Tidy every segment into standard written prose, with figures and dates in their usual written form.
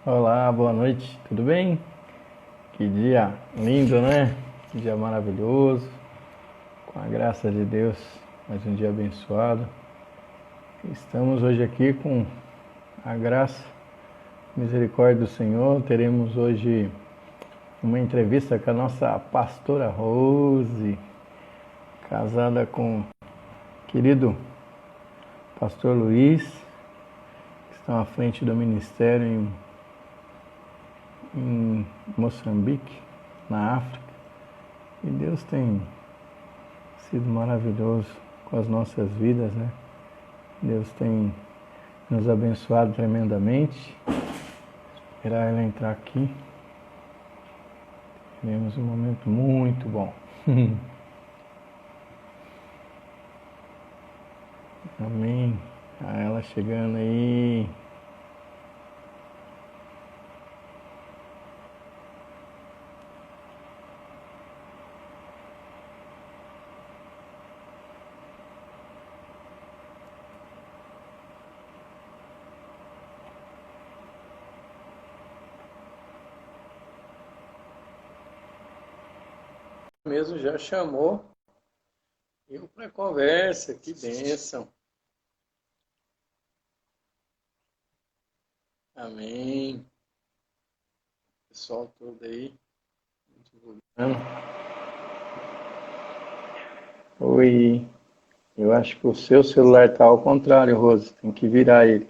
Olá, boa noite, tudo bem? Que dia lindo, né? Que dia maravilhoso, com a graça de Deus, mais um dia abençoado. Estamos hoje aqui com a graça, misericórdia do Senhor. Teremos hoje uma entrevista com a nossa pastora Rose, casada com o querido pastor Luiz, que estão à frente do ministério em Moçambique, na África. E Deus tem sido maravilhoso com as nossas vidas, né? Deus tem nos abençoado tremendamente. Esperar ela entrar aqui. Teremos um momento muito bom. Amém. A ela chegando aí. Mesmo já chamou eu para conversa, que bênção. Amém. Pessoal todo aí, divulgando. Oi, eu acho que o seu celular está ao contrário, Rose, tem que virar ele.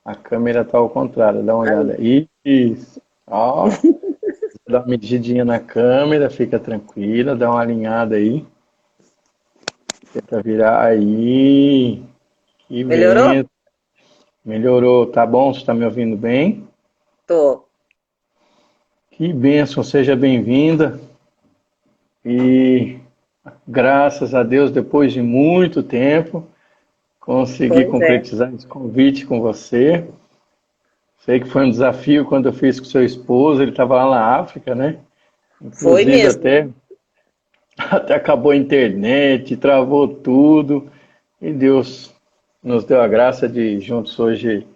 A câmera está ao contrário, dá uma olhada. Isso, ó, dá uma medidinha na câmera, fica tranquila, dá uma alinhada aí. Tenta virar aí. Que Melhorou? bem. Melhorou, tá bom? Você está me ouvindo bem? Tô. Que bênção, seja bem-vinda. E graças a Deus, depois de muito tempo, consegui Pois é. concretizar esse convite com você. Sei que foi um desafio quando eu fiz com seu esposo, ele estava lá na África, né? Foi Inclusive mesmo. até acabou a internet, travou tudo. E Deus nos deu a graça de juntos hoje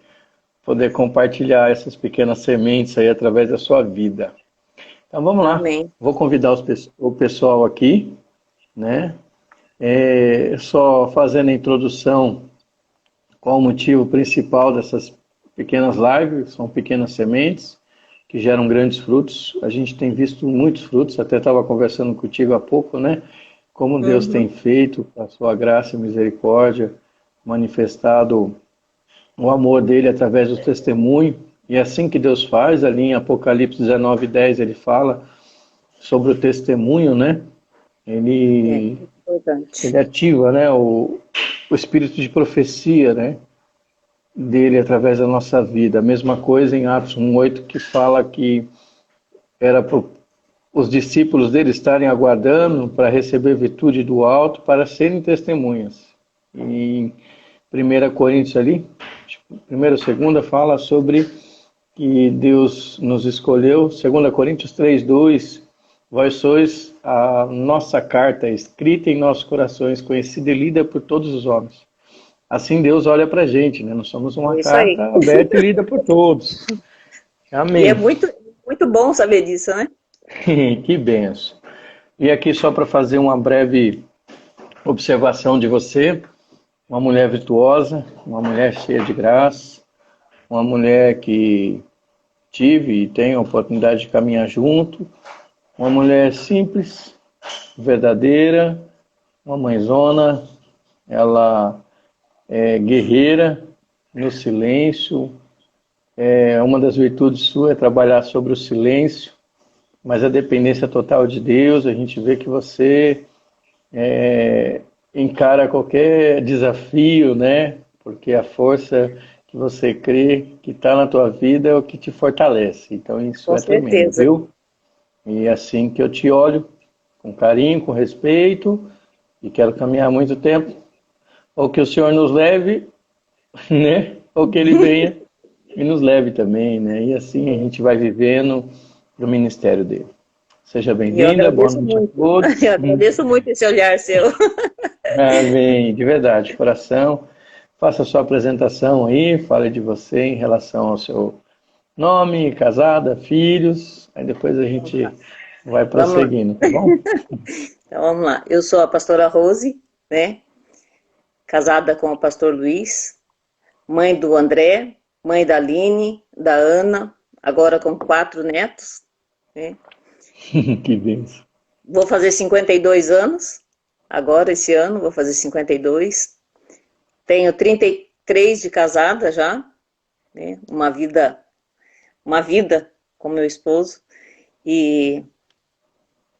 poder compartilhar essas pequenas sementes aí através da sua vida. Então vamos lá, Amém. vou convidar o pessoal aqui, né? Só fazendo a introdução, qual o motivo principal dessas pequenas lives, são pequenas sementes que geram grandes frutos. A gente tem visto muitos frutos, até estava conversando contigo há pouco, né? Como Deus tem Uhum. feito, a sua graça e misericórdia, manifestado o amor dele através do testemunho. E é assim que Deus faz, ali em Apocalipse 19:10 ele fala sobre o testemunho, né? É Ele, muito importante. ele ativa, né, o espírito de profecia, né, dele através da nossa vida. A mesma coisa em Atos 1:8 que fala que era para os discípulos dele estarem aguardando para receber virtude do alto para serem testemunhas. E em 1 Coríntios ali, primeira ou segunda, fala sobre que Deus nos escolheu. 2 Coríntios 3:2, vós sois a nossa carta escrita em nossos corações, conhecida e lida por todos os homens. Assim Deus olha para a gente, né? Nós somos uma É isso aí. carta aberta e lida por todos. E é Amém. muito, muito bom saber disso, né? Que benção. E aqui só para fazer uma breve observação de você, uma mulher virtuosa, uma mulher cheia de graça, uma mulher que tive e tenho a oportunidade de caminhar junto, uma mulher simples, verdadeira, uma mãezona, ela é guerreira no silêncio. Uma das virtudes suas é trabalhar sobre o silêncio, mas a dependência total de Deus. A gente vê que você encara qualquer desafio, né? Porque a força que você crê que está na tua vida é o que te fortalece. Então isso Com é tremendo, certeza. viu? E é assim que eu te olho, com carinho, com respeito, e quero caminhar muito tempo, ou que o Senhor nos leve, né? Ou que Ele venha e nos leve também, né? E assim a gente vai vivendo no ministério dele. Seja E eu bem-vinda, boa agradeço noite a muito. todos. Eu agradeço muito esse olhar seu. Amém, de verdade, coração. Faça a sua apresentação aí, fale de você em relação ao seu Nome, casada, filhos, aí depois a gente vai Vamos lá. prosseguindo, tá bom? Então, vamos lá. Eu sou a pastora Rose, né? Casada com o pastor Luiz, mãe do André, mãe da Aline, da Ana, agora com 4 netos, né? Que benção. Vou fazer 52 anos, agora esse ano vou fazer 52. Tenho 33 de casada já, né? Uma vida com meu esposo. E,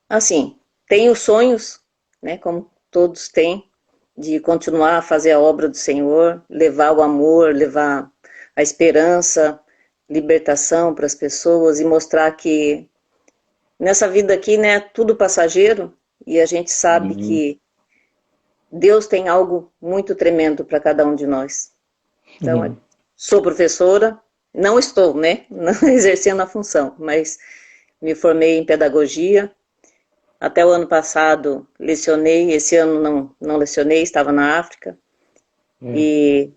assim, tenho sonhos, né? Como todos têm, de continuar a fazer a obra do Senhor, levar o amor, levar a esperança, libertação para as pessoas e mostrar que nessa vida aqui, né, tudo passageiro e a gente sabe Uhum. que Deus tem algo muito tremendo para cada um de nós. Então, sou professora, não estou, né, não exercendo a função, mas me formei em pedagogia. Até o ano passado lecionei, esse ano não lecionei, estava na África. E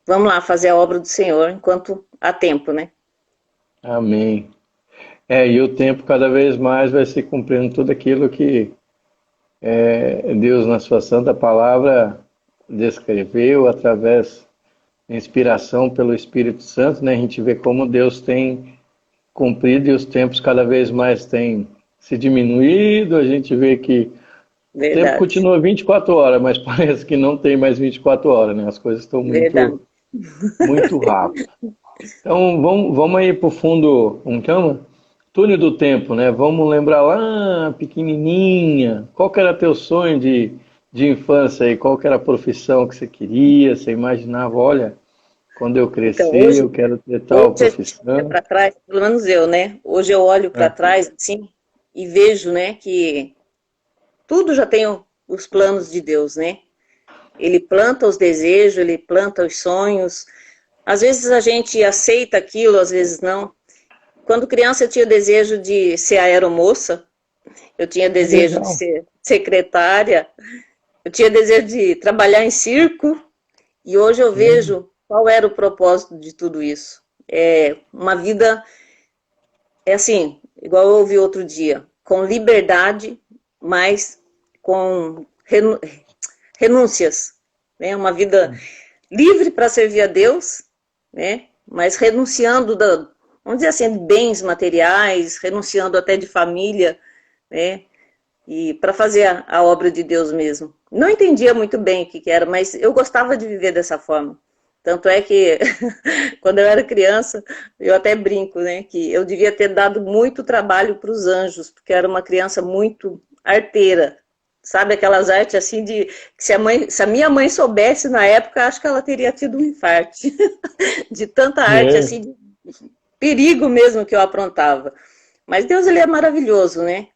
vamos lá fazer a obra do Senhor enquanto há tempo, né? Amém. E o tempo cada vez mais vai se cumprindo tudo aquilo que Deus, na sua santa palavra, descreveu através da inspiração pelo Espírito Santo, né? A gente vê como Deus tem cumprido e os tempos cada vez mais têm se diminuído. A gente vê que o tempo Verdade, continua 24 horas, mas parece que não tem mais 24 horas, né? As coisas estão verdade. muito rápidas. Então, vamos aí para o fundo, como chama? Túnel do tempo, né? Vamos lembrar lá, pequenininha, qual que era teu sonho de infância aí? Qual que era a profissão que você queria? Você imaginava, olha, quando eu Então, crescer, eu quero ter tal hoje a gente olha profissão. para trás, pelo menos eu, né? Hoje eu olho para É. trás, assim, e vejo, né, que tudo já tem os planos de Deus, né? Ele planta os desejos, ele planta os sonhos. Às vezes a gente aceita aquilo, às vezes não. Quando criança eu tinha desejo de ser aeromoça, eu tinha Que desejo de legal. ser secretária, eu tinha desejo de trabalhar em circo, e hoje eu vejo qual era o propósito de tudo isso. É uma vida, é assim, igual eu ouvi outro dia, com liberdade, mas com renúncias, né? Uma vida livre para servir a Deus, né? Mas renunciando vamos dizer assim, de bens materiais, renunciando até de família, né? E para fazer a obra de Deus mesmo. Não entendia muito bem o que era, mas eu gostava de viver dessa forma. Tanto é que, quando eu era criança, eu até brinco, né, que eu devia ter dado muito trabalho para os anjos, porque eu era uma criança muito arteira. Sabe aquelas artes assim de que se a minha mãe soubesse na época, acho que ela teria tido um infarto de tanta arte É, assim, de perigo mesmo que eu aprontava. Mas Deus, ele é maravilhoso, né?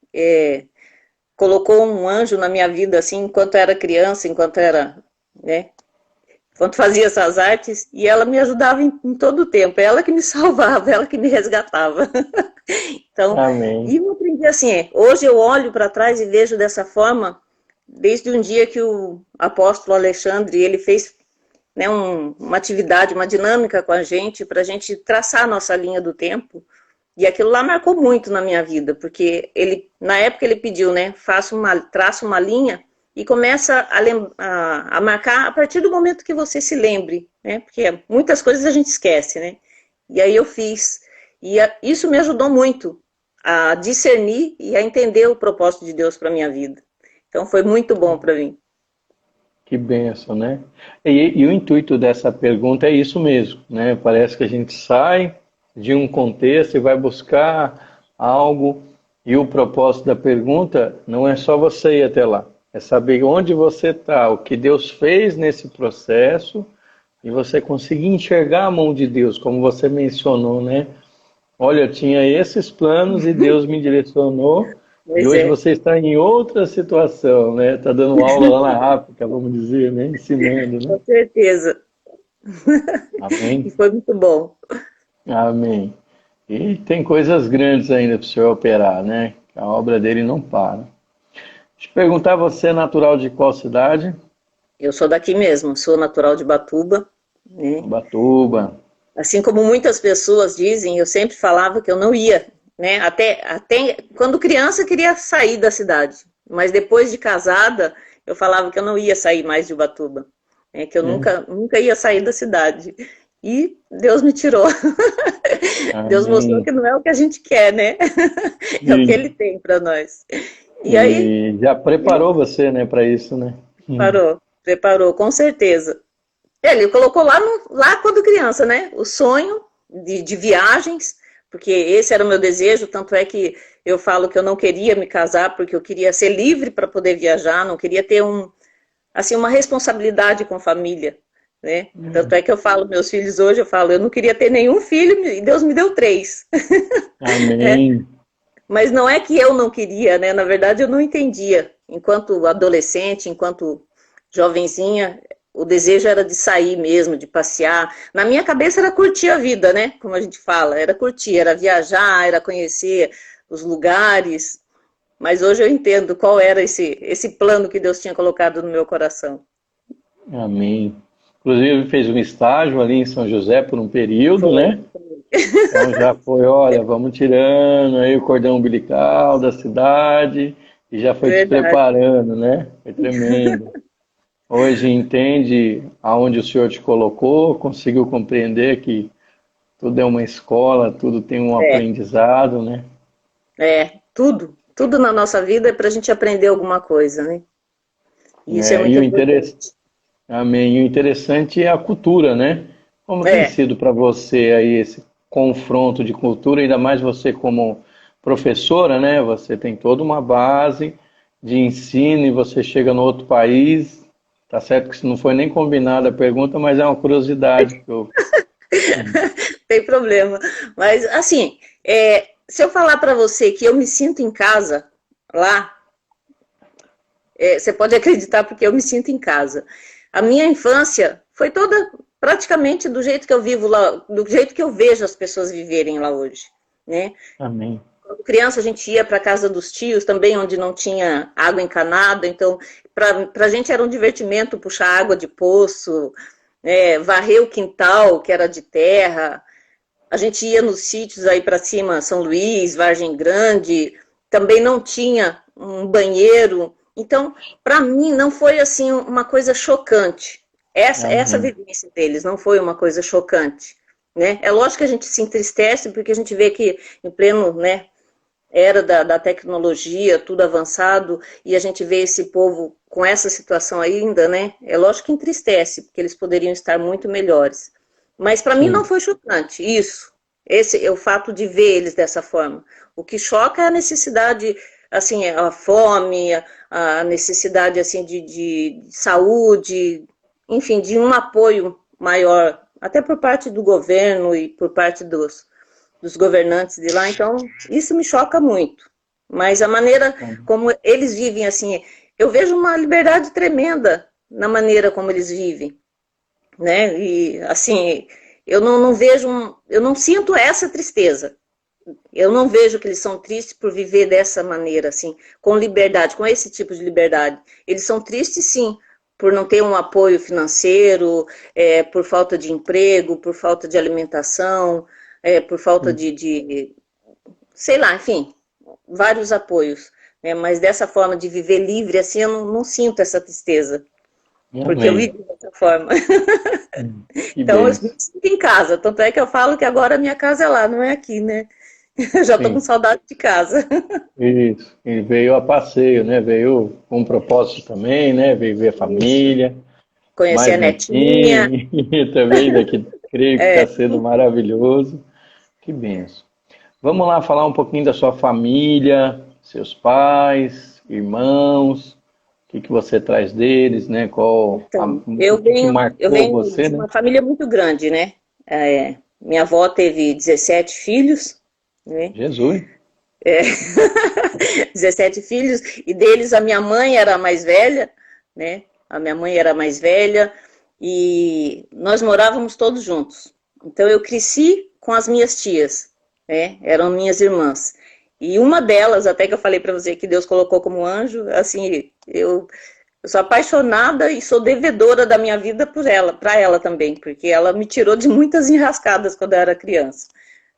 Colocou um anjo na minha vida assim, enquanto era criança, enquanto era, né, enquanto fazia essas artes, e ela me ajudava em todo o tempo, ela que me salvava, ela que me resgatava. Então, amém. e eu aprendi assim, hoje eu olho para trás e vejo dessa forma, desde um dia que o apóstolo Alexandre, ele fez, né, uma atividade, uma dinâmica com a gente, para a gente traçar a nossa linha do tempo, e aquilo lá marcou muito na minha vida, porque ele, na época ele pediu, né, traça uma linha e começa a marcar a partir do momento que você se lembre, né, porque muitas coisas a gente esquece, né, e aí eu fiz, e isso me ajudou muito a discernir e a entender o propósito de Deus para minha vida. Então foi muito bom para mim. Que benção, né? E o intuito dessa pergunta é isso mesmo, né? Parece que a gente sai de um contexto e vai buscar algo, e o propósito da pergunta não é só você ir até lá, é saber onde você está, o que Deus fez nesse processo, e você conseguir enxergar a mão de Deus, como você mencionou, né? Olha, eu tinha esses planos e Deus me direcionou, e Pois hoje é, você está em outra situação, né? Está dando aula lá na África, vamos dizer, né? Ensinando, né? com certeza. E Amém? foi muito bom. Amém. E tem coisas grandes ainda para o Senhor operar, né? A obra dele não para. Deixa eu perguntar, você é natural de qual cidade? Eu sou daqui mesmo, sou natural de Batuba, né? Ubatuba. Assim como muitas pessoas dizem, eu sempre falava que eu não ia, né? Até quando criança eu queria sair da cidade, mas depois de casada eu falava que eu não ia sair mais de Ubatuba, né? Que eu É. nunca ia sair da cidade. E Deus me tirou. Deus mostrou Amém. que não é o que a gente quer, né? É o que Ele E, tem para nós. E aí, e já preparou você, né, para isso, né? preparou, com certeza. Ele colocou lá quando criança, né? O sonho de viagens, porque esse era o meu desejo, tanto é que eu falo que eu não queria me casar, porque eu queria ser livre para poder viajar, não queria ter assim, uma responsabilidade com família, né? Tanto é que eu falo, meus filhos hoje, eu falo, eu não queria ter nenhum filho e Deus me deu 3. Amém. Mas não é que eu não queria, né? Na verdade, eu não entendia. Enquanto adolescente, enquanto jovenzinha, o desejo era de sair mesmo, de passear. Na minha cabeça era curtir a vida, né? Como a gente fala, era curtir, era viajar, era conhecer os lugares. Mas hoje eu entendo qual era esse plano que Deus tinha colocado no meu coração. Amém. Inclusive fez um estágio ali em São José por um período, Foi. né? Então já foi, olha, vamos tirando aí o cordão umbilical da cidade e já foi te Verdade. preparando, né? Foi tremendo. Hoje entende aonde o Senhor te colocou, conseguiu compreender que tudo é uma escola, tudo tem um É, aprendizado, né? tudo na nossa vida é para a gente aprender alguma coisa, né? E isso é É, muito importante. amém. E o interessante é a cultura, né? Como tem É, sido para você aí esse confronto de cultura, ainda mais você como professora, né? Você tem toda uma base de ensino e você chega no outro país, tá certo que isso não foi nem combinada a pergunta, mas é uma curiosidade que eu... tem problema. Mas, assim, se eu falar para você que eu me sinto em casa lá, você pode acreditar porque eu me sinto em casa. A minha infância foi toda praticamente do jeito que eu vivo lá, do jeito que eu vejo as pessoas viverem lá hoje, né? Amém. Quando criança a gente ia para a casa dos tios também, onde não tinha água encanada, então para a gente era um divertimento puxar água de poço, varrer o quintal, que era de terra. A gente ia nos sítios aí para cima, São Luís, Vargem Grande, também não tinha um banheiro. Então, para mim, não foi assim uma coisa chocante. Essa Amém. vivência deles não foi uma coisa chocante. Né? É lógico que a gente se entristece, porque a gente vê que em pleno, né, era da tecnologia, tudo avançado, e a gente vê esse povo com essa situação ainda, né? É lógico que entristece, porque eles poderiam estar muito melhores. Mas para mim não Sim. foi chocante, isso. Esse é o fato de ver eles dessa forma. O que choca é a necessidade, assim, a fome, a necessidade, assim, de saúde, enfim, de um apoio maior, até por parte do governo e por parte dos governantes de lá, então isso me choca muito. Mas a maneira como eles vivem, assim, eu vejo uma liberdade tremenda na maneira como eles vivem, né? E, assim, eu não vejo, eu não sinto essa tristeza. Eu não vejo que eles são tristes por viver dessa maneira, assim, com liberdade, com esse tipo de liberdade. Eles são tristes, sim, por não ter um apoio financeiro, por falta de emprego, por falta de alimentação, por falta sei lá, enfim, vários apoios. Né? Mas dessa forma de viver livre, assim, eu não sinto essa tristeza, porque eu Amém. vivi dessa forma. Que Então, eu me benção. sinto em casa. Tanto é que eu falo que agora a minha casa é lá, não é aqui, né? Eu já tô com Sim. saudade de casa. Isso. E veio a passeio, né? Veio com um propósito também, né? Veio ver a Isso. família, Conhecer mais a netinha. netinho, e também daqui, creio que está sendo maravilhoso. Que benção. Vamos lá falar um pouquinho da sua família, seus pais, irmãos, o que você traz deles, né? Então, O que que eu marcou venho você, de né? uma família muito grande, né? Minha avó teve 17 filhos, né? Jesus. É, 17 filhos, e deles a minha mãe era a mais velha, né? A minha mãe era a mais velha, e nós morávamos todos juntos. Então eu cresci com as minhas tias, né? Eram minhas irmãs. E uma delas, até que eu falei para você que Deus colocou como anjo, assim, Eu sou apaixonada e sou devedora da minha vida por ela, para ela também, porque ela me tirou de muitas enrascadas quando eu era criança,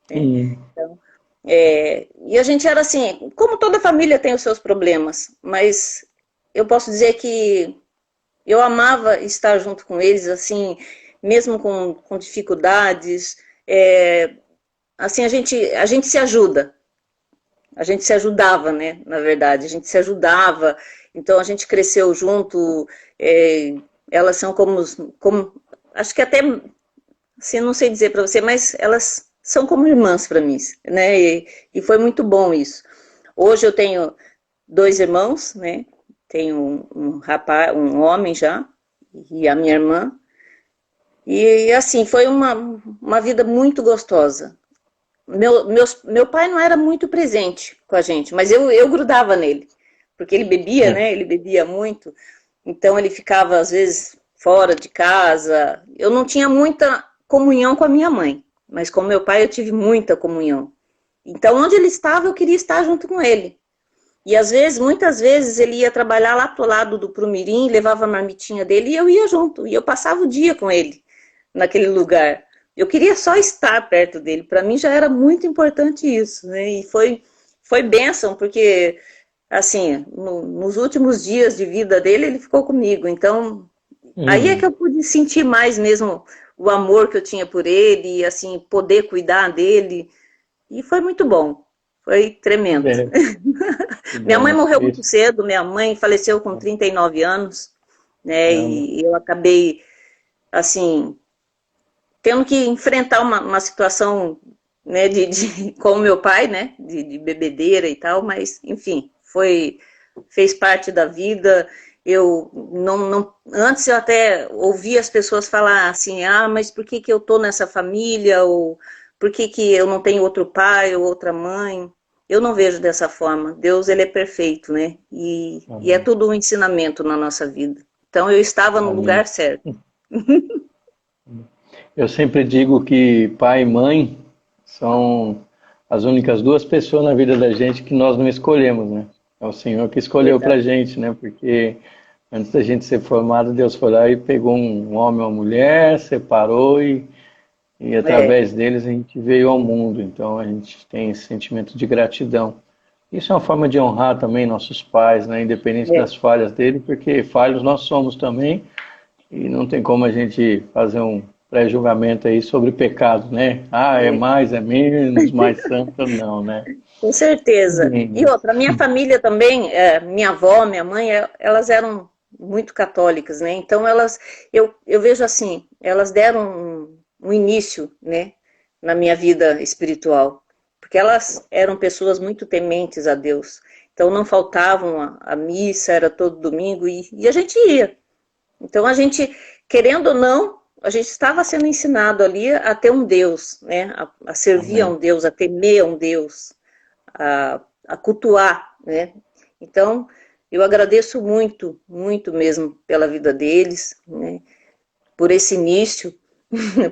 né? Sim. Então, e a gente era assim, como toda família tem os seus problemas, mas eu posso dizer que eu amava estar junto com eles, assim, mesmo com dificuldades. Assim, a gente se ajuda. A gente se ajudava, né? Na verdade, a gente se ajudava. Então, a gente cresceu junto. Elas são como, acho que até, assim, não sei dizer para você, mas elas são como irmãs para mim, né? E foi muito bom isso. Hoje eu tenho 2 irmãos, né? Tenho um rapaz, um homem já, e a minha irmã. E assim, foi uma vida muito gostosa. Meu pai não era muito presente com a gente, mas eu grudava nele, porque ele bebia, É. né? Ele bebia muito, então ele ficava às vezes fora de casa. Eu não tinha muita comunhão com a minha mãe, mas com meu pai eu tive muita comunhão. Então, onde ele estava, eu queria estar junto com ele. E às vezes, muitas vezes, ele ia trabalhar lá pro lado do Prumirim, levava a marmitinha dele e eu ia junto. E eu passava o dia com ele naquele lugar. Eu queria só estar perto dele. Para mim já era muito importante isso, né? E foi bênção, porque, assim, nos últimos dias de vida dele, ele ficou comigo. Então, aí é que Hum. eu pude sentir mais mesmo o amor que eu tinha por ele, e, assim, poder cuidar dele. E foi muito bom. Foi tremendo. É, que Minha mãe bom. morreu muito Isso. cedo, minha mãe faleceu com 39 anos, né? Caramba. E eu acabei, assim, tendo que enfrentar uma situação, né, com o meu pai, né, de bebedeira e tal, mas, enfim, fez parte da vida. Eu não, antes eu até ouvia as pessoas falar assim, mas por que eu tô nessa família, ou por que eu não tenho outro pai ou outra mãe? Eu não vejo dessa forma. Deus, ele é perfeito, né? E é Amém. tudo um ensinamento na nossa vida. Então eu estava no Amém. lugar certo. Eu sempre digo que pai e mãe são as únicas duas pessoas na vida da gente que nós não escolhemos, né? É o Senhor que escolheu pra Verdade. gente, né? Porque antes da gente ser formado, Deus foi lá e pegou um homem ou uma mulher, separou e É, através deles a gente veio ao mundo. Então a gente tem esse sentimento de gratidão. Isso é uma forma de honrar também nossos pais, né? Independente é. das falhas dele, porque falhos nós somos também. E não tem como a gente fazer um pré-julgamento aí sobre pecado, né? Ah, é É. mais, é menos, mais santo, não, né? Com certeza. E Sim, outra, minha família também, minha avó, minha mãe, elas eram muito católicas, né? Então eu vejo assim, elas deram um início, né, na minha vida espiritual, porque elas eram pessoas muito tementes a Deus. Então não faltavam a missa, era todo domingo e a gente ia. Então a gente, querendo ou não, a gente estava sendo ensinado ali a ter um Deus, né? A servir a amém. um Deus, a temer a um Deus, a cultuar, né? Então, eu agradeço muito, muito mesmo pela vida deles, né? Por esse início,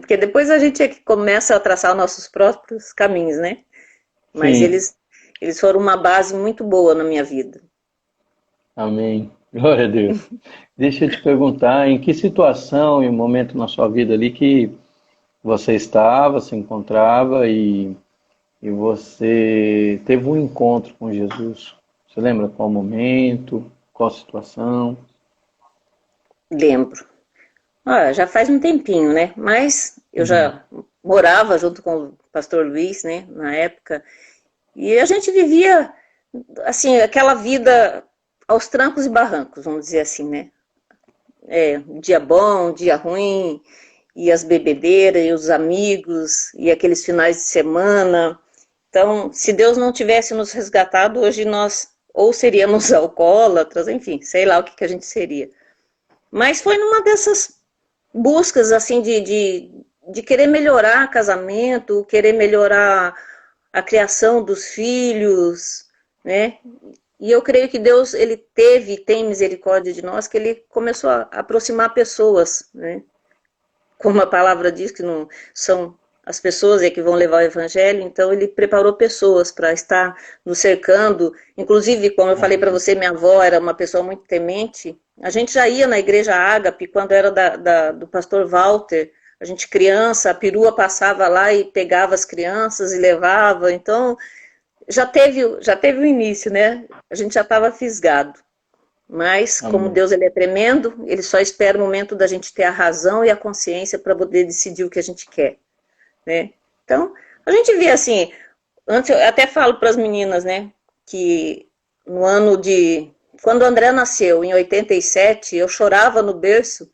porque depois a gente é que começa a traçar nossos próprios caminhos, né? Mas Sim, eles foram uma base muito boa na minha vida. amém. Glória a Deus. Deixa eu te perguntar, em que situação e momento na sua vida ali que você estava, se encontrava e você teve um encontro com Jesus? Você lembra qual momento, qual situação? Lembro. Já faz um tempinho, né? Mas eu Uhum. já morava junto com o pastor Luiz, né? Na época. E a gente vivia, assim, aquela vida aos trancos e barrancos, vamos dizer assim, né? Um dia bom, um dia ruim, e as bebedeiras, e os amigos, e aqueles finais de semana. Então, se Deus não tivesse nos resgatado, hoje nós ou seríamos alcoólatras, enfim, sei lá o que a gente seria. Mas foi numa dessas buscas, assim, de querer melhorar casamento, querer melhorar a criação dos filhos, né? E eu creio que Deus, ele tem misericórdia de nós, que ele começou a aproximar pessoas, né? Como a palavra diz, que não são as pessoas que vão levar o evangelho, então ele preparou pessoas para estar nos cercando. Inclusive, como eu falei para Amém. você, minha avó era uma pessoa muito temente, A gente já ia na igreja Ágape, quando era do pastor Walter, a gente criança, a perua passava lá e pegava as crianças e levava, então já teve o início, né? A gente já estava fisgado. Mas, como Amém. Deus ele é tremendo, ele só espera o momento da gente ter a razão e a consciência para poder decidir o que a gente quer, né? Então, a gente vê assim, antes eu até falo para as meninas, né, que no ano de... Quando o André nasceu, em 87, eu chorava no berço,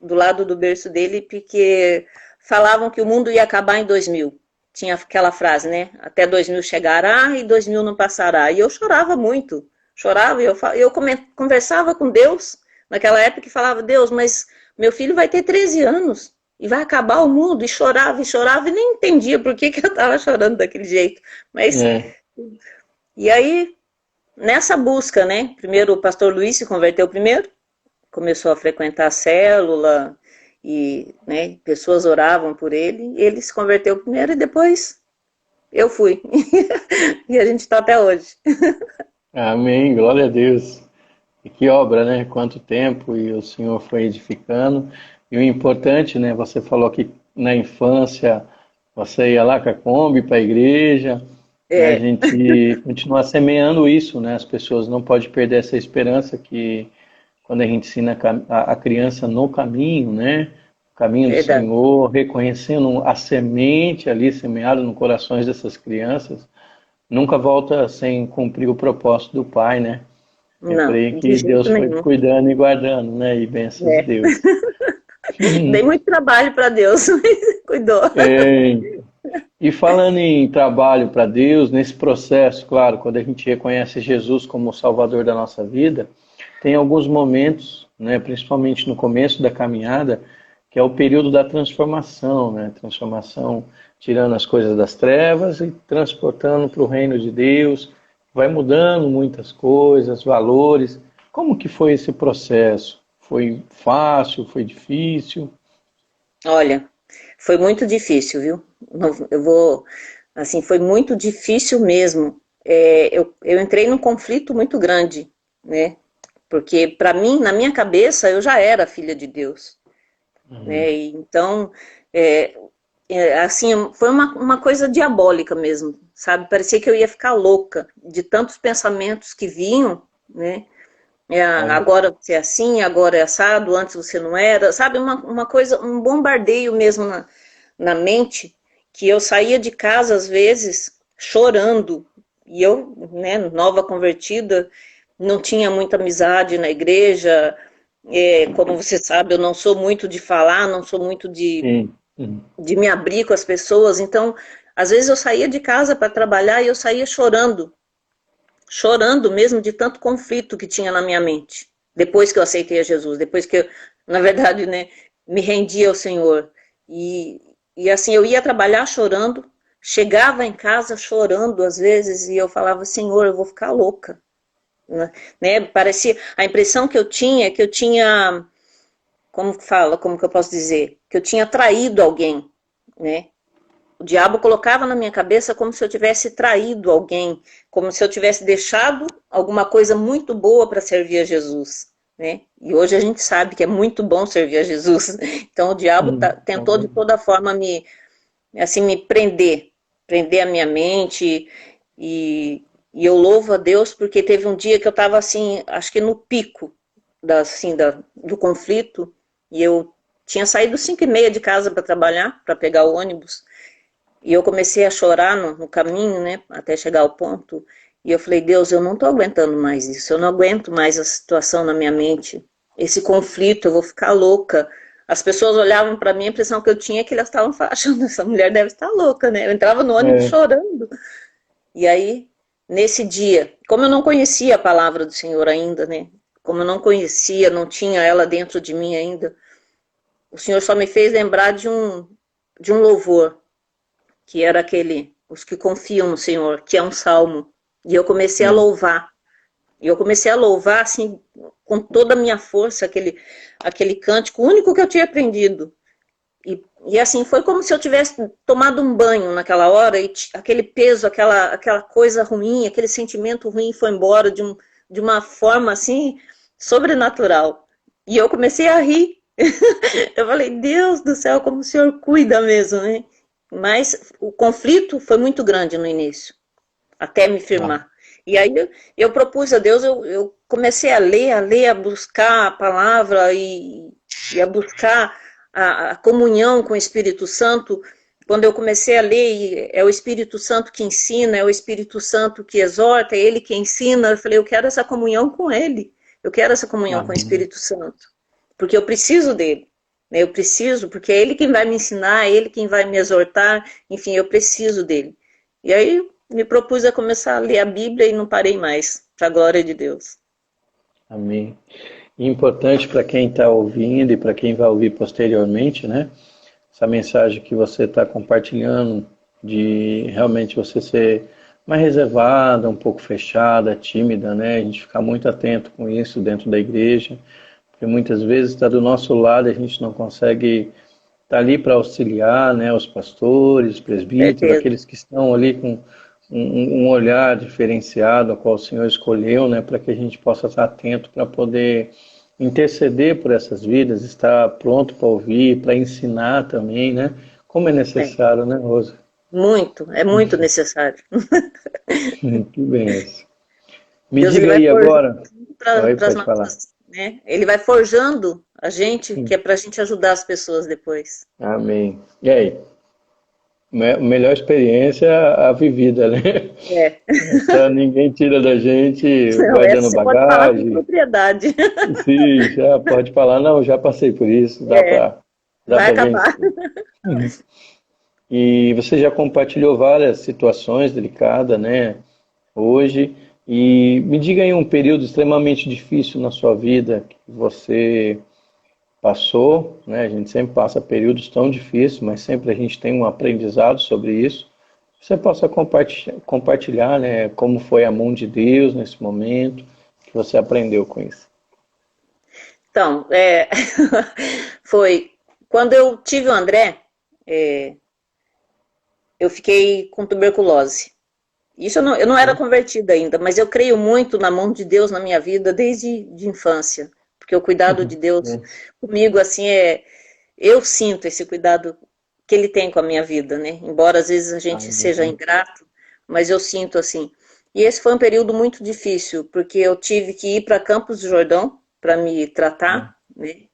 do lado do berço dele, porque falavam que o mundo ia acabar em 2000. Tinha aquela frase, né? Até 2000 chegará e 2000 não passará. E eu chorava muito. Chorava e eu conversava com Deus naquela época e falava, Deus, mas meu filho vai ter 13 anos e vai acabar o mundo. E chorava e nem entendia por que eu estava chorando daquele jeito. Mas, É. e aí, nessa busca, né? Primeiro o pastor Luiz se converteu primeiro, começou a frequentar a célula e, né, pessoas oravam por ele. Ele se converteu primeiro e depois eu fui. E a gente está até hoje. Amém, glória a Deus. E que obra, né? Quanto tempo e o Senhor foi edificando. E o importante, né? Você falou que na infância você ia lá com a Kombi para a igreja, né? A É, gente continua semeando isso, né? As pessoas não podem perder essa esperança que quando a gente ensina a criança no caminho, né? O caminho do verdade. Senhor, reconhecendo a semente ali semeada no corações dessas crianças, nunca volta sem cumprir o propósito do Pai, né? Eu Não, creio de que Deus jeito foi nenhum. cuidando e guardando, né? E bênçãos de É. Deus. Dei muito trabalho para Deus, mas cuidou. É, e falando em trabalho para Deus, nesse processo, claro, quando a gente reconhece Jesus como o Salvador da nossa vida, tem alguns momentos, né, principalmente no começo da caminhada, que é o período da transformação, né? Transformação tirando as coisas das trevas e transportando para o reino de Deus. Vai mudando muitas coisas, valores. Como que foi esse processo? Foi fácil? Foi difícil? Olha, foi muito difícil, viu? Eu vou, assim, foi muito difícil mesmo. Eu entrei num conflito muito grande, né? Porque para mim, na minha cabeça, eu já era filha de Deus, Uhum. né? E então, é, assim, foi uma coisa diabólica mesmo, sabe? Parecia que eu ia ficar louca de tantos pensamentos que vinham, né? Olha, Agora você é assim, agora é assado, antes você não era, sabe? Uma coisa, um bombardeio mesmo na mente, que eu saía de casa às vezes chorando, e eu, né, nova convertida, não tinha muita amizade na igreja, como você sabe, eu não sou muito de falar, não sou muito sim. Uhum. de me abrir com as pessoas, então, às vezes eu saía de casa para trabalhar e eu saía chorando, chorando mesmo de tanto conflito que tinha na minha mente. Depois que eu aceitei a Jesus, depois que eu, na verdade, né, me rendi ao Senhor. E assim, eu ia trabalhar chorando, chegava em casa chorando às vezes, e eu falava, Senhor, eu vou ficar louca. Né? Parecia, a impressão que eu tinha é que eu tinha, como fala, como que eu posso dizer? Que eu tinha traído alguém, né? O diabo colocava na minha cabeça como se eu tivesse traído alguém, como se eu tivesse deixado alguma coisa muito boa para servir a Jesus, né? E hoje a gente sabe que é muito bom servir a Jesus. Então o diabo É tentou de verdade. toda forma me prender a minha mente e eu louvo a Deus porque teve um dia que eu estava assim, acho que no pico do conflito e eu tinha saído 5h30 de casa para trabalhar, para pegar o ônibus. E eu comecei a chorar no caminho, né, até chegar ao ponto. E eu falei, Deus, eu não estou aguentando mais isso, eu não aguento mais a situação na minha mente, esse conflito, eu vou ficar louca. As pessoas olhavam para mim, a impressão que eu tinha é que elas estavam achando, essa mulher deve estar louca, né? Eu entrava no ônibus É, chorando. E aí, nesse dia, como eu não conhecia a palavra do Senhor ainda, né? Como eu não conhecia, não tinha ela dentro de mim ainda, o Senhor só me fez lembrar de um louvor que era aquele, os que confiam no Senhor, que é um salmo. E eu comecei a é. louvar. E eu comecei a louvar, assim, com toda a minha força, aquele cântico único que eu tinha aprendido. E assim, foi como se eu tivesse tomado um banho naquela hora e aquele peso, aquela coisa ruim, aquele sentimento ruim foi embora de uma forma assim, sobrenatural. E eu comecei a rir. Eu falei, Deus do céu, como o Senhor cuida mesmo, né? Mas o conflito foi muito grande no início, até me Ah, firmar. E aí eu propus a Deus, eu comecei a ler, a buscar a palavra e a buscar a comunhão com o Espírito Santo. Quando eu comecei a ler, é o Espírito Santo que ensina, é o Espírito Santo que exorta, é ele que ensina. Eu falei, eu quero essa comunhão com ele, eu quero essa comunhão com o amém. Espírito Santo, porque eu preciso dele. Né? Eu preciso, porque é ele quem vai me ensinar, é ele quem vai me exortar, enfim, eu preciso dele. E aí me propus a começar a ler a Bíblia e não parei mais, para a glória de Deus. Amém. E importante para quem está ouvindo e para quem vai ouvir posteriormente, né? Essa mensagem que você está compartilhando, de realmente você ser mais reservada, um pouco fechada, tímida, né? A gente ficar muito atento com isso dentro da igreja, porque muitas vezes está do nosso lado, a gente não consegue estar ali para auxiliar, né? Os pastores, os presbíteros, Certeza. aqueles que estão ali com um olhar diferenciado, a qual o Senhor escolheu, né? Para que a gente possa estar atento para poder interceder por essas vidas, estar pronto para ouvir, para ensinar também, né? Como é É, necessário, né, Rosa? é muito necessário. Que benção. Me Deus ele diga vai aí forjando agora. Oi, para as pode falar. nossas, né? Ele vai forjando a gente, que é para a gente ajudar as pessoas depois. Amém. E aí? Melhor experiência a vivida, né? É. Essa ninguém tira da gente, Não, vai essa dando você pode falar com bagagem. propriedade. Sim, já pode falar, não, já passei por isso, É, dá vai para acabar. vencer. E você já compartilhou várias situações delicadas, né, hoje. E me diga aí um período extremamente difícil na sua vida que você passou, né? A gente sempre passa períodos tão difíceis, mas sempre a gente tem um aprendizado sobre isso. Você possa compartilhar, né, como foi a mão de Deus nesse momento, que você aprendeu com isso. Então, foi quando eu tive o André, é, eu fiquei com tuberculose. Isso eu não era convertida ainda, mas eu creio muito na mão de Deus na minha vida desde de infância, porque o cuidado de Deus É. comigo, assim, eu sinto esse cuidado que Ele tem com a minha vida, né? Embora às vezes a gente seja Amém. ingrato, mas eu sinto assim. E esse foi um período muito difícil, porque eu tive que ir para Campos do Jordão para me tratar, né?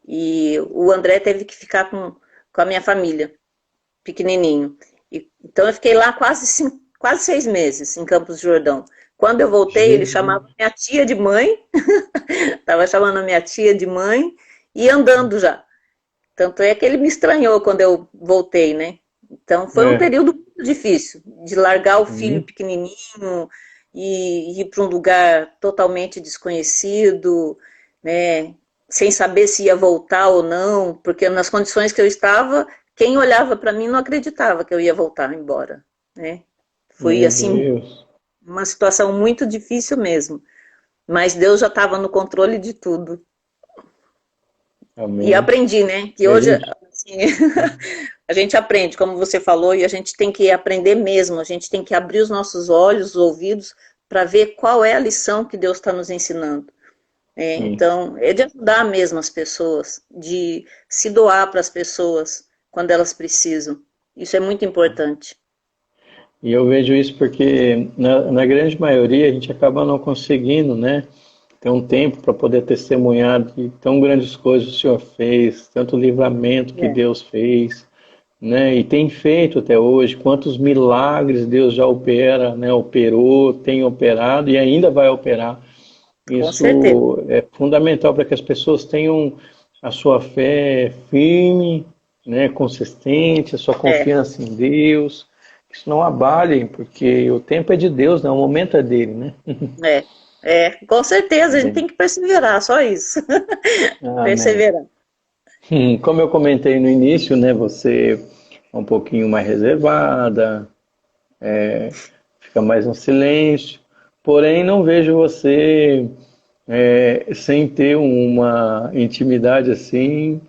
E o André teve que ficar com a minha família, pequenininho. Então eu fiquei lá quase 6 meses em Campos do Jordão. Quando eu voltei, ele chamava Jesus. minha tia de mãe, estava chamando a minha tia de mãe e andando já. Tanto é que ele me estranhou quando eu voltei, né? Então foi um É. período muito difícil de largar o filho Hum. pequenininho e ir para um lugar totalmente desconhecido, né? Sem saber se ia voltar ou não, porque nas condições que eu estava, quem olhava para mim não acreditava que eu ia voltar embora, né? Foi Meu assim Deus. uma situação muito difícil mesmo, mas Deus já estava no controle de tudo. E Amém. aprendi, né? Que E a hoje gente. assim, a gente aprende, como você falou, e a gente tem que aprender mesmo, a gente tem que abrir os nossos olhos, os ouvidos, para ver qual é a lição que Deus está nos ensinando. Sim. Então, é de ajudar mesmo as pessoas, de se doar para as pessoas quando elas precisam. Isso é muito importante. E eu vejo isso porque, na grande maioria, a gente acaba não conseguindo, né? Ter um tempo para poder testemunhar de tão grandes coisas o Senhor fez, tanto livramento que É, Deus fez, né? E tem feito até hoje, quantos milagres Deus já opera, né? Operou, tem operado e ainda vai operar. com certeza. Isso é fundamental para que as pessoas tenham a sua fé firme, né? Consistente, a sua É, confiança em Deus, que isso não abale, porque o tempo é de Deus, né? O momento é dele, né? com certeza, a gente Amém. tem que perseverar, só isso. Amém. Perseverar. Como eu comentei no início, né, você é um pouquinho mais reservada, fica mais no silêncio, porém não vejo você sem ter uma intimidade assim,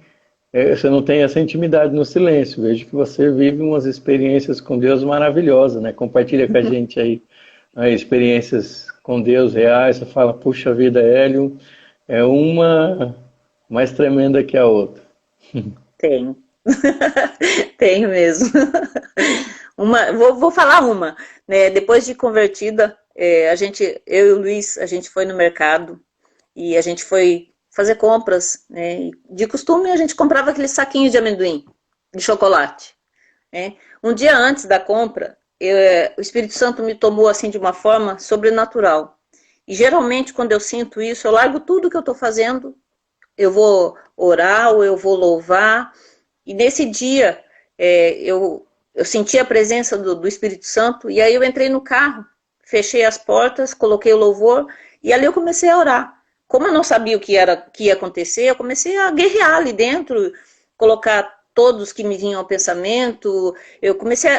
você não tem essa intimidade no silêncio, vejo que você vive umas experiências com Deus maravilhosas, né, compartilha com a gente aí experiências com Deus reais, você fala, puxa vida, Hélio, é uma mais tremenda que a outra. Tenho. Tenho mesmo. Vou falar uma, né? Depois de convertida, eu e o Luiz, a gente foi no mercado e a gente foi fazer compras, né? E de costume a gente comprava aqueles saquinhos de amendoim, de chocolate, né? Um dia antes da compra, o Espírito Santo me tomou assim de uma forma sobrenatural. E geralmente quando eu sinto isso, eu largo tudo que eu estou fazendo, eu vou orar ou eu vou louvar. E nesse dia eu senti a presença do Espírito Santo e aí eu entrei no carro, fechei as portas, coloquei o louvor e ali eu comecei a orar. Como eu não sabia o que ia acontecer, eu comecei a guerrear ali dentro, colocar todos que me vinham ao pensamento. Eu comecei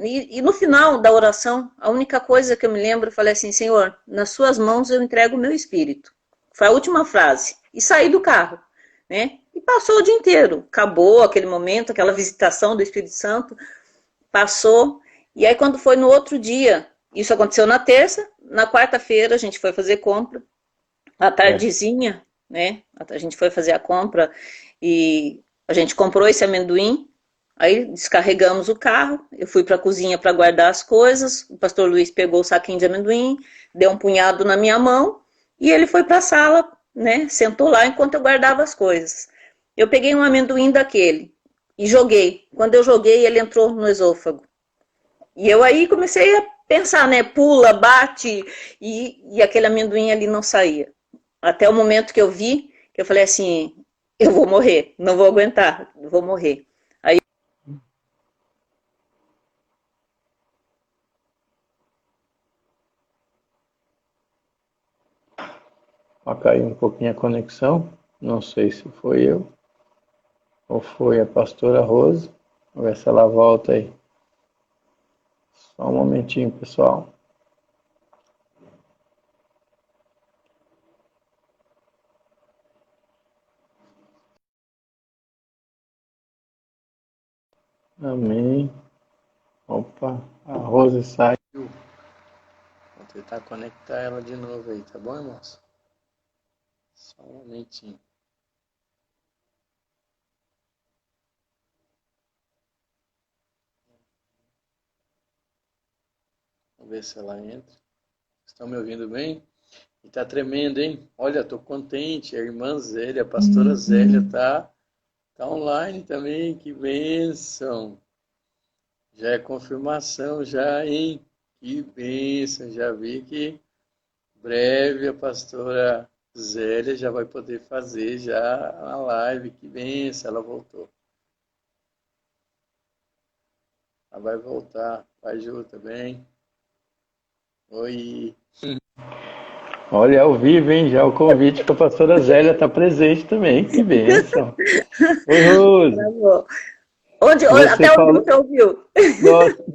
e no final da oração, a única coisa que eu me lembro, eu falei assim: Senhor, nas suas mãos eu entrego o meu espírito. Foi a última frase. E saí do carro, né? E passou o dia inteiro. Acabou aquele momento, aquela visitação do Espírito Santo. Passou. E aí quando foi no outro dia, isso aconteceu na terça, na quarta-feira a gente foi fazer compra. À tardezinha, né? A gente foi fazer a compra e a gente comprou esse amendoim. Aí descarregamos o carro, eu fui para a cozinha para guardar as coisas, o pastor Luiz pegou o saquinho de amendoim, deu um punhado na minha mão e ele foi para a sala, né? Sentou lá enquanto eu guardava as coisas. Eu peguei um amendoim daquele e joguei. Quando eu joguei, ele entrou no esôfago. E eu aí comecei a pensar, né? Pula, bate, e aquele amendoim ali não saía. Até o momento que eu vi, que eu falei assim, eu vou morrer, não vou aguentar, vou morrer. Aí Caiu um pouquinho a conexão, não sei se foi eu ou foi a pastora Rose. Vamos ver se ela volta aí. Só um momentinho, pessoal. Amém. Opa, a Rose saiu. Vou tentar conectar ela de novo aí, tá bom, irmãos? Só um momentinho. Vamos ver se ela entra. Estão me ouvindo bem? E tá tremendo, hein? Olha, tô contente. A irmã Zélia, a pastora Zélia tá online também. Que bênção. Já é confirmação, já, hein? Que bênção. Já vi que breve a pastora Zélia já vai poder fazer já a live. Que bênção, ela voltou. Ela vai voltar. Vai, Ju, também. Oi. Olha, ao vivo, hein? Já o convite para a pastora Zélia estar presente também. Que bênção. Oi, Rose. tá bom. Até onde você ouviu?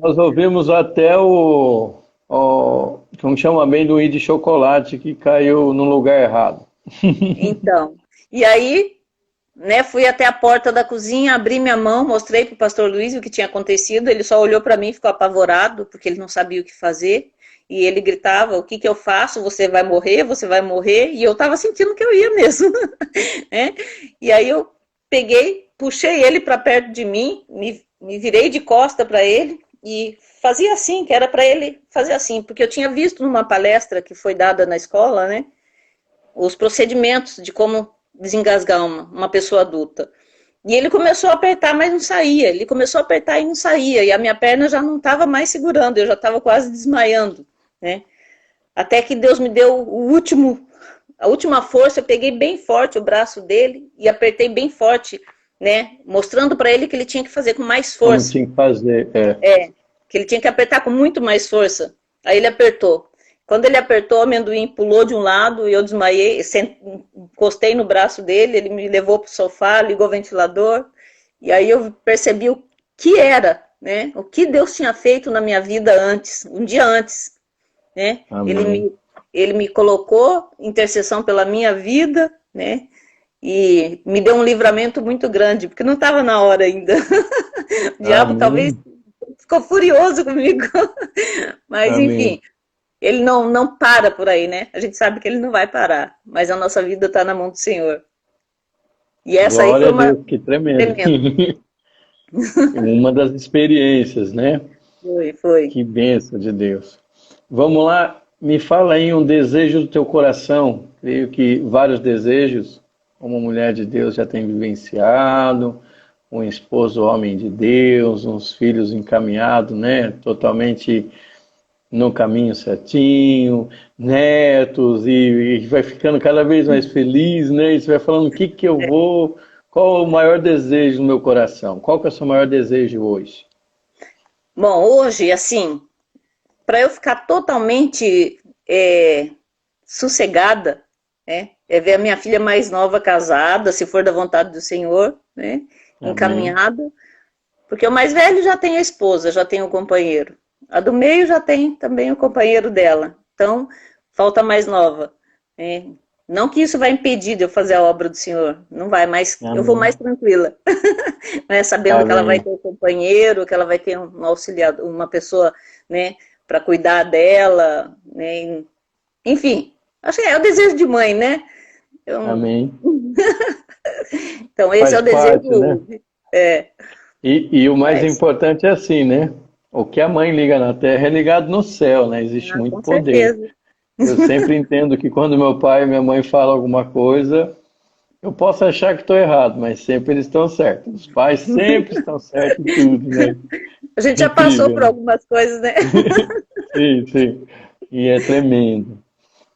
Nós ouvimos até como chama, amendoim de chocolate que caiu no lugar errado. Então, e aí, né, fui até a porta da cozinha, abri minha mão, mostrei para o pastor Luiz o que tinha acontecido, ele só olhou para mim e ficou apavorado, porque ele não sabia o que fazer, e ele gritava, o que eu faço? Você vai morrer, e eu estava sentindo que eu ia mesmo, né? E aí eu peguei, puxei ele para perto de mim, me virei de costa para ele, e fazia assim, que era para ele fazer assim, porque eu tinha visto numa palestra que foi dada na escola, né, os procedimentos de como desengasgar uma pessoa adulta. E ele começou a apertar, mas não saía. Ele começou a apertar e não saía. E a minha perna já não estava mais segurando, eu já estava quase desmaiando, né? Até que Deus me deu a última força, eu peguei bem forte o braço dele e apertei bem forte, né? Mostrando para ele que ele tinha que fazer com mais força. Como tinha que fazer, que ele tinha que apertar com muito mais força. Aí ele apertou. Quando ele apertou, o amendoim pulou de um lado e eu desmaiei, encostei no braço dele, ele me levou para o sofá, ligou o ventilador, e aí eu percebi o que era, né? O que Deus tinha feito na minha vida antes, um dia antes, né? Ele me colocou intercessão pela minha vida, né? E me deu um livramento muito grande, porque não estava na hora ainda. O diabo talvez ficou furioso comigo, mas enfim. ele não para por aí, né? A gente sabe que ele não vai parar, mas a nossa vida está na mão do Senhor. E essa aí Glória foi a uma Deus, que tremendo. tremenda. Uma das experiências, né? Foi. Que bênção de Deus. Vamos lá, me fala aí um desejo do teu coração. Creio que vários desejos, como mulher de Deus já tem vivenciado, um esposo homem de Deus, uns filhos encaminhados, né? Totalmente no caminho certinho, netos, e vai ficando cada vez mais feliz, né? E você vai falando o que que eu vou, qual o maior desejo do meu coração? Qual que é o seu maior desejo hoje? Bom, hoje, assim, para eu ficar totalmente sossegada, né, é ver a minha filha mais nova casada, se for da vontade do Senhor, né, Amém. encaminhada, porque o mais velho já tem a esposa, já tem o companheiro. A do meio já tem também o companheiro dela. Então, falta a mais nova, né? Não que isso vai impedir de eu fazer a obra do Senhor, não vai, mas eu vou Amém. mais tranquila, né? Sabendo que ela vai Amém. ter um companheiro, que ela vai ter um auxiliador, uma pessoa, né, para cuidar dela, né? Enfim, acho que é o desejo de mãe, né? Eu, Amém. então, esse é Faz o parte, né? desejo. É, E o mais mas, importante é assim, né? O que a mãe liga na terra é ligado no céu, né? Existe muito com poder. certeza. Eu sempre entendo que quando meu pai e minha mãe falam alguma coisa, eu posso achar que estou errado, mas sempre eles estão certos. Os pais sempre estão certos em tudo, né? A gente já passou Incrível, por né? algumas coisas, né? Sim, sim. E é tremendo.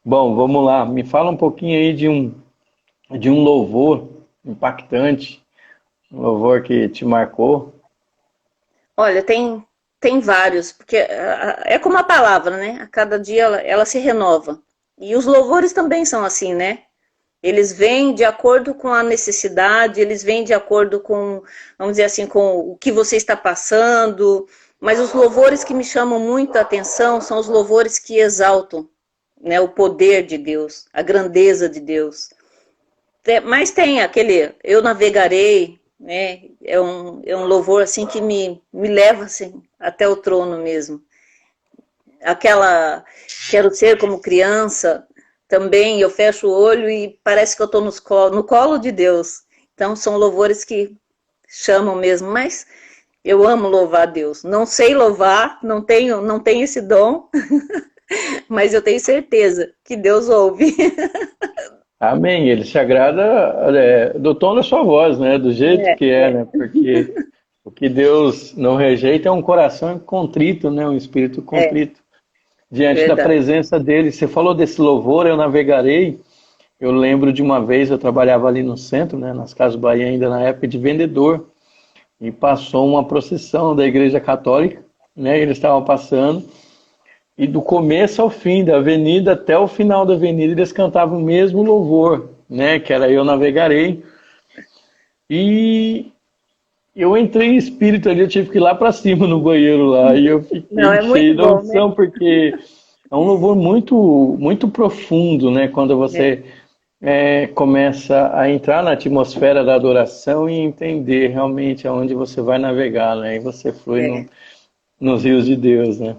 Bom, vamos lá. Me fala um pouquinho aí de um louvor impactante, um louvor que te marcou. Olha, tem vários, porque é como a palavra, né? A cada dia ela se renova. E os louvores também são assim, né? Eles vêm de acordo com a necessidade, eles vêm de acordo com, vamos dizer assim, com o que você está passando. Mas os louvores que me chamam muito a atenção são os louvores que exaltam, né, o poder de Deus, a grandeza de Deus. Mas tem aquele Eu Navegarei, né? É um louvor assim que me leva assim, até o trono mesmo. Aquela Quero Ser Como Criança, também eu fecho o olho e parece que eu estou no colo de Deus. Então são louvores que chamam mesmo, mas eu amo louvar a Deus. Não sei louvar, não tenho esse dom, mas eu tenho certeza que Deus ouve. Amém. Ele se agrada do tom da sua voz, né? Do jeito que é, né? Porque o que Deus não rejeita é um coração contrito, né? Um espírito É, contrito diante da verdade. presença dele. Você falou desse louvor, eu navegarei. Eu lembro de uma vez, eu trabalhava ali no centro, né? Nas Casas Bahia, ainda na época de vendedor, e passou uma procissão da Igreja Católica, né? Eles estavam passando. E do começo ao fim da avenida, até o final da avenida, eles cantavam o mesmo louvor, né? Que era Eu Navegarei. E eu entrei em espírito ali, eu tive que ir lá para cima no banheiro lá, e eu Não, fiquei é muito cheio da bom, né? unção, porque é um louvor muito, muito profundo, né? Quando É, você começa a entrar na atmosfera da adoração e entender realmente aonde você vai navegar, né? E você flui é, nos rios de Deus, né?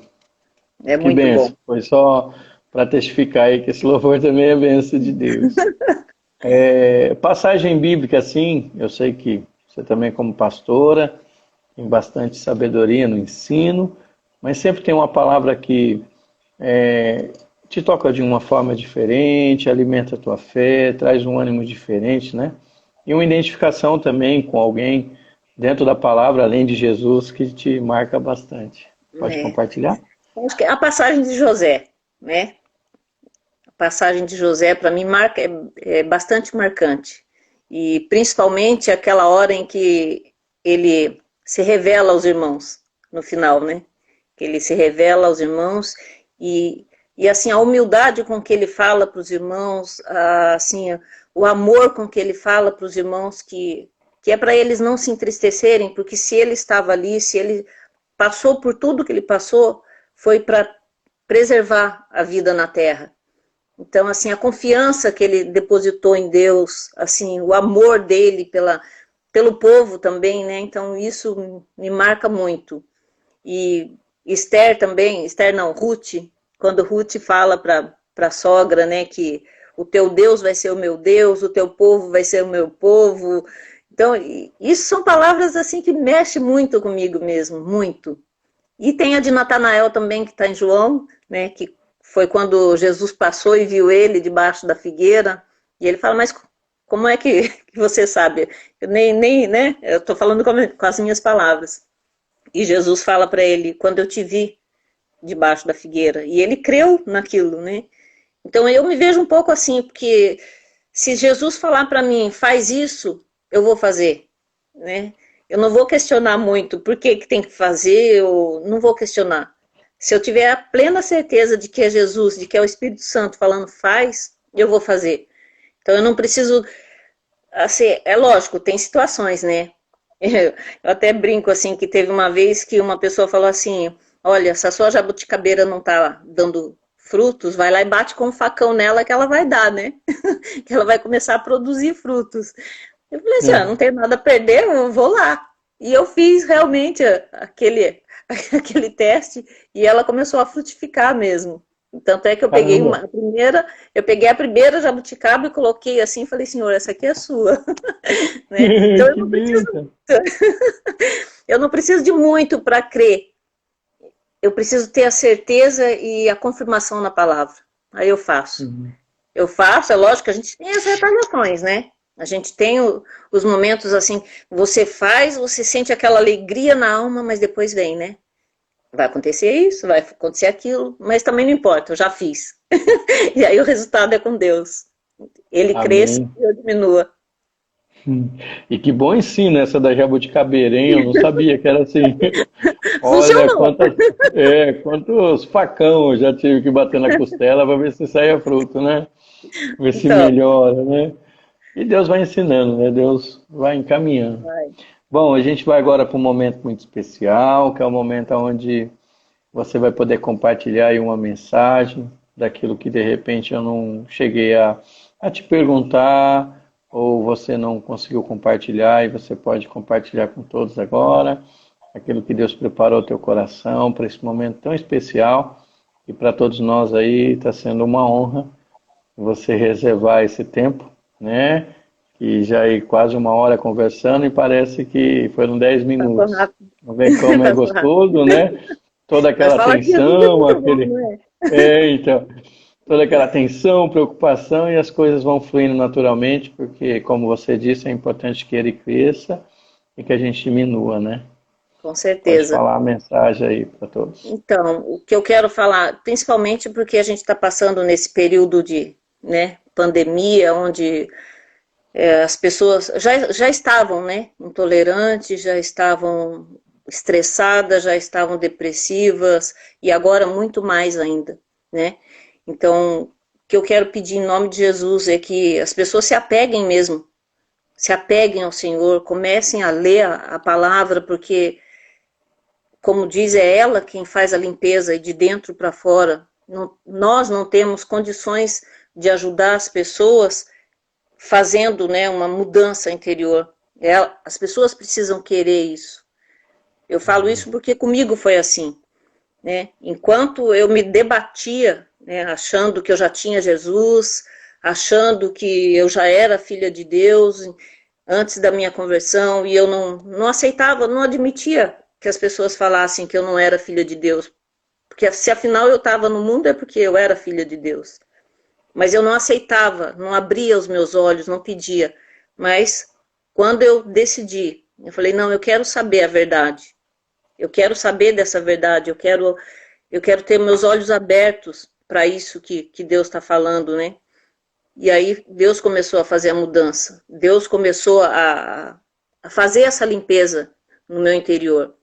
é Que muito bom. benção. Foi só para testificar aí que esse louvor também é benção de Deus. Passagem bíblica, assim, eu sei que você também como pastora tem bastante sabedoria no ensino, mas sempre tem uma palavra que te toca de uma forma diferente, alimenta a tua fé, traz um ânimo diferente, né? E uma identificação também com alguém dentro da palavra, além de Jesus, que te marca bastante. Pode É. compartilhar? Acho que a passagem de José, né? A passagem de José, para mim, é bastante marcante. E principalmente aquela hora em que ele se revela aos irmãos, no final, né? Que ele se revela aos irmãos e assim, a humildade com que ele fala para os irmãos, assim, o amor com que ele fala para os irmãos, que é para eles não se entristecerem, porque se ele estava ali, se ele passou por tudo que ele passou, foi para preservar a vida na terra. Então, assim, a confiança que ele depositou em Deus, assim, o amor dele pelo povo também, né? Então, isso me marca muito. E Esther também, Esther não, Ruth, quando Ruth fala para a sogra, né, que o teu Deus vai ser o meu Deus, o teu povo vai ser o meu povo. Então, isso são palavras assim que mexem muito comigo mesmo, muito. E tem a de Natanael também, que está em João, né, que foi quando Jesus passou e viu ele debaixo da figueira, e ele fala, mas como é que você sabe? Eu nem né, eu estou falando com as minhas palavras. E Jesus fala para ele, quando eu te vi debaixo da figueira, e ele creu naquilo, né? Então eu me vejo um pouco assim, porque se Jesus falar para mim, faz isso, eu vou fazer, né? Eu não vou questionar muito por que tem que fazer, eu não vou questionar. Se eu tiver a plena certeza de que é Jesus, de que é o Espírito Santo falando faz, eu vou fazer. Então eu não preciso, assim, é lógico, tem situações, né? Eu até brinco assim, que teve uma vez que uma pessoa falou assim, olha, se a sua jabuticabeira não tá dando frutos, vai lá e bate com um facão nela que ela vai dar, né? Que ela vai começar a produzir frutos. Eu falei assim, É. não tenho nada a perder, eu vou lá. E eu fiz realmente aquele teste e ela começou a frutificar mesmo. Tanto é que Caramba. eu peguei a primeira jabuticaba e coloquei assim e falei, senhor, essa aqui é sua. Né? Então Que bênção. eu não preciso de muito para crer. Eu preciso ter a certeza e a confirmação na palavra. Aí eu faço. Uhum. Eu faço, é lógico que a gente tem as retaliações, né? A gente tem os momentos assim, você faz, você sente aquela alegria na alma, mas depois vem, né? Vai acontecer isso, vai acontecer aquilo, mas também não importa, eu já fiz. E aí o resultado é com Deus. Ele cresça Amém. e eu diminua. E que bom ensino essa da jabuticabeira, hein? Eu não sabia que era assim. Olha, Funcionou. quantos facão eu já tive que bater na costela para ver se saia fruto, né? Ver se Então, melhora, né? E Deus vai ensinando, né? Deus vai encaminhando. vai. Bom, a gente vai agora para um momento muito especial, que é o momento onde você vai poder compartilhar aí uma mensagem daquilo que de repente eu não cheguei a te perguntar, ou você não conseguiu compartilhar, e você pode compartilhar com todos agora, aquilo que Deus preparou teu coração para esse momento tão especial, e para todos nós aí está sendo uma honra você reservar esse tempo, né? E já aí quase uma hora conversando e parece que foram 10 Passou minutos. rápido. Não vê como é Passou rápido. gostoso, né? Toda Mas aquela fala que Jesus é tensão, muito bom, aquele. não é? Então, toda aquela tensão, preocupação e as coisas vão fluindo naturalmente, porque, como você disse, é importante que ele cresça e que a gente diminua, né? Com Pode certeza. falar a mensagem aí para todos. Então, o que eu quero falar, principalmente porque a gente está passando nesse período de, né, pandemia, onde as pessoas já estavam, né, intolerantes, já estavam estressadas, já estavam depressivas e agora muito mais ainda, né? Então, o que eu quero pedir em nome de Jesus é que as pessoas se apeguem mesmo, se apeguem ao Senhor, comecem a ler a palavra, porque como diz, é ela quem faz a limpeza de dentro para fora. Nós não temos condições de ajudar as pessoas fazendo, né, uma mudança interior. As pessoas precisam querer isso. Eu falo isso porque comigo foi assim. Né? Enquanto eu me debatia, né, achando que eu já tinha Jesus, achando que eu já era filha de Deus antes da minha conversão, e eu não aceitava, não admitia que as pessoas falassem que eu não era filha de Deus. Porque se afinal eu estava no mundo é porque eu era filha de Deus. Mas eu não aceitava, não abria os meus olhos, não pedia. Mas quando eu decidi, eu falei, não, eu quero saber a verdade. Eu quero saber dessa verdade, eu quero ter meus olhos abertos para isso que Deus está falando, né? E aí Deus começou a fazer a mudança. Deus começou a fazer essa limpeza no meu interior.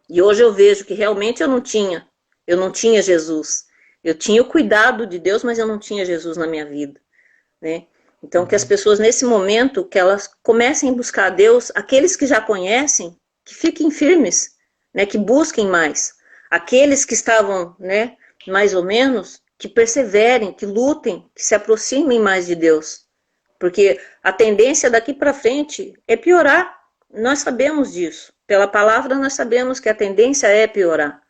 E hoje eu vejo que realmente eu não tinha Jesus. Eu tinha o cuidado de Deus, mas eu não tinha Jesus na minha vida, né? Então que as pessoas nesse momento, que elas comecem a buscar a Deus, aqueles que já conhecem, que fiquem firmes, né? Que busquem mais. Aqueles que estavam, né, mais ou menos, que perseverem, que lutem, que se aproximem mais de Deus. Porque a tendência daqui para frente é piorar. Nós sabemos disso. Pela palavra nós sabemos que a tendência é piorar.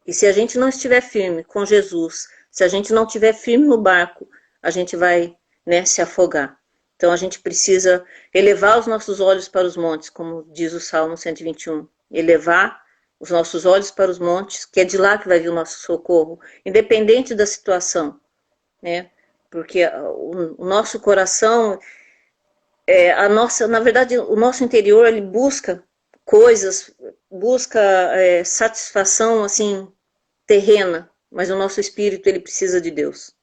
E se a gente não estiver firme com Jesus, se a gente não estiver firme no barco, a gente vai, né, se afogar. Então a gente precisa elevar os nossos olhos para os montes, como diz o Salmo 121. Elevar os nossos olhos para os montes, que é de lá que vai vir o nosso socorro, independente da situação, né? Porque o nosso coração, na verdade, o nosso interior, ele busca coisas, busca satisfação, assim, terrena, mas o nosso espírito, ele precisa de Deus.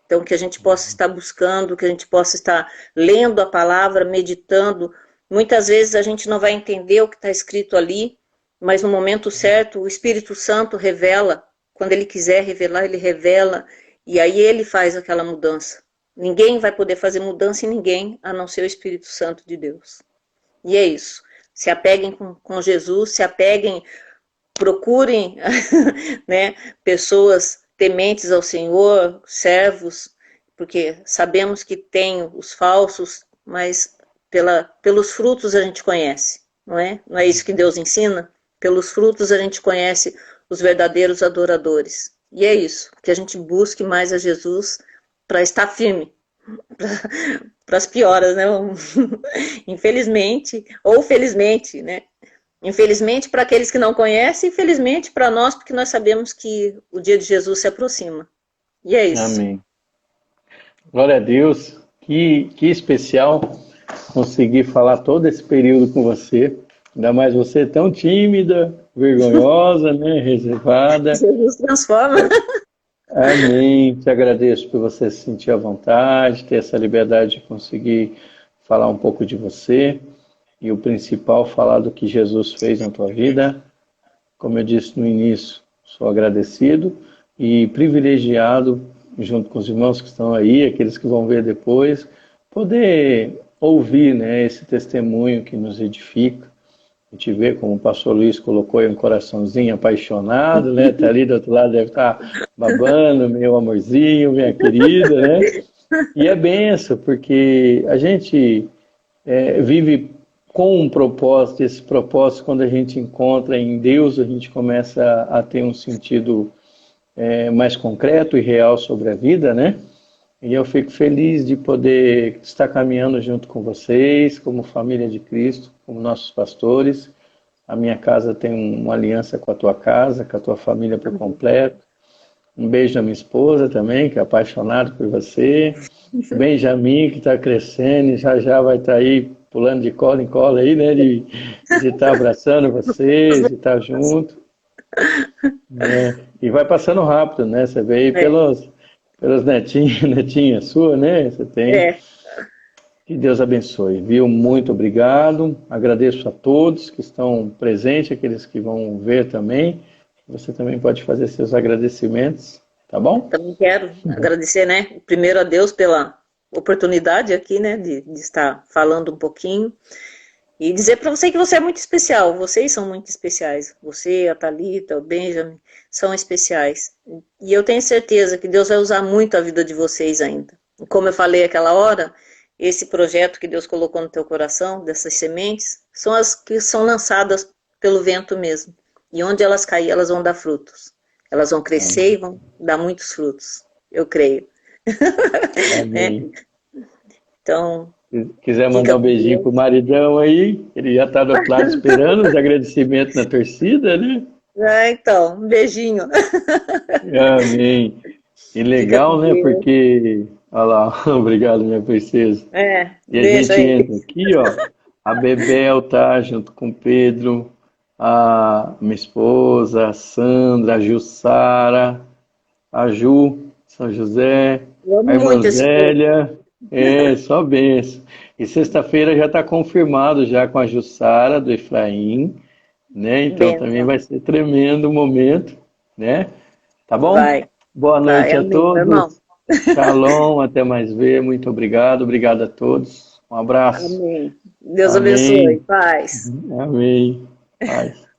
Então, que a gente possa estar buscando, que a gente possa estar lendo a palavra, meditando. Muitas vezes a gente não vai entender o que está escrito ali, mas no momento certo, o Espírito Santo revela. Quando ele quiser revelar, ele revela, e aí ele faz aquela mudança. Ninguém vai poder fazer mudança em ninguém, a não ser o Espírito Santo de Deus. E é isso. Se apeguem com Jesus, se apeguem, procurem né, pessoas tementes ao Senhor, servos, porque sabemos que tem os falsos, mas pelos frutos a gente conhece, não é? Não é isso que Deus ensina? Pelos frutos a gente conhece os verdadeiros adoradores. E é isso, que a gente busque mais a Jesus para estar firme, para as pioras, né? Infelizmente, ou felizmente, né? Infelizmente para aqueles que não conhecem, e felizmente para nós, porque nós sabemos que o dia de Jesus se aproxima. E é isso. Amém. Glória a Deus. Que especial conseguir falar todo esse período com você. Ainda mais você tão tímida, vergonhosa, né? Reservada. Jesus transforma. Amém. Te agradeço por você se sentir à vontade, ter essa liberdade de conseguir falar um pouco de você. E o principal, falar do que Jesus fez na tua vida. Como eu disse no início, sou agradecido e privilegiado, junto com os irmãos que estão aí, aqueles que vão ver depois, poder ouvir, né, esse testemunho que nos edifica. A gente vê como o pastor Luiz colocou aí um coraçãozinho apaixonado, né? Tá ali do outro lado, deve estar babando, meu amorzinho, minha querida, né? E é benção, porque a gente vive com um propósito, esse propósito, quando a gente encontra em Deus, a gente começa a ter um sentido mais concreto e real sobre a vida, né? E eu fico feliz de poder estar caminhando junto com vocês, como família de Cristo, como nossos pastores. A minha casa tem uma aliança com a tua casa, com a tua família por completo. Um beijo à minha esposa também, que é apaixonado por você. Benjamin, que está crescendo e já vai estar aí pulando de cola em cola aí, né? De estar abraçando vocês, de estar junto. E vai passando rápido, né? Você vê aí pelos netinhas sua, né? Você tem. Que Deus abençoe, viu? Muito obrigado. Agradeço a todos que estão presentes, aqueles que vão ver também. Você também pode fazer seus agradecimentos, tá bom? Também quero agradecer, né? Primeiro a Deus pela oportunidade aqui, né? De estar falando um pouquinho. E dizer para você que você é muito especial. Vocês são muito especiais. Você, a Thalita, o Benjamin, são especiais. E eu tenho certeza que Deus vai usar muito a vida de vocês ainda. E como eu falei aquela hora, esse projeto que Deus colocou no teu coração, dessas sementes, são as que são lançadas pelo vento mesmo. E onde elas caírem, elas vão dar frutos. Elas vão crescer e vão dar muitos frutos. Eu creio. Amém. Então... Se quiser mandar um beijinho pro maridão aí, ele já está do outro lado esperando os agradecimentos na torcida, né? Então, um beijinho. Amém. E legal, né? Porque, olha lá, obrigado, minha princesa. E a gente entra aqui, ó, a Bebel tá junto com o Pedro, a minha esposa, a Sandra, a Jussara, a Ju, São José, a irmã Zélia. Só benção. E sexta-feira já está confirmado já com a Jussara do Efraim, né? Então também vai ser tremendo o momento, né? Tá bom? Boa noite a todos. Shalom, até mais ver. Muito obrigado. Obrigado a todos. Um abraço. Amém. Deus abençoe. Paz. Amém. Paz.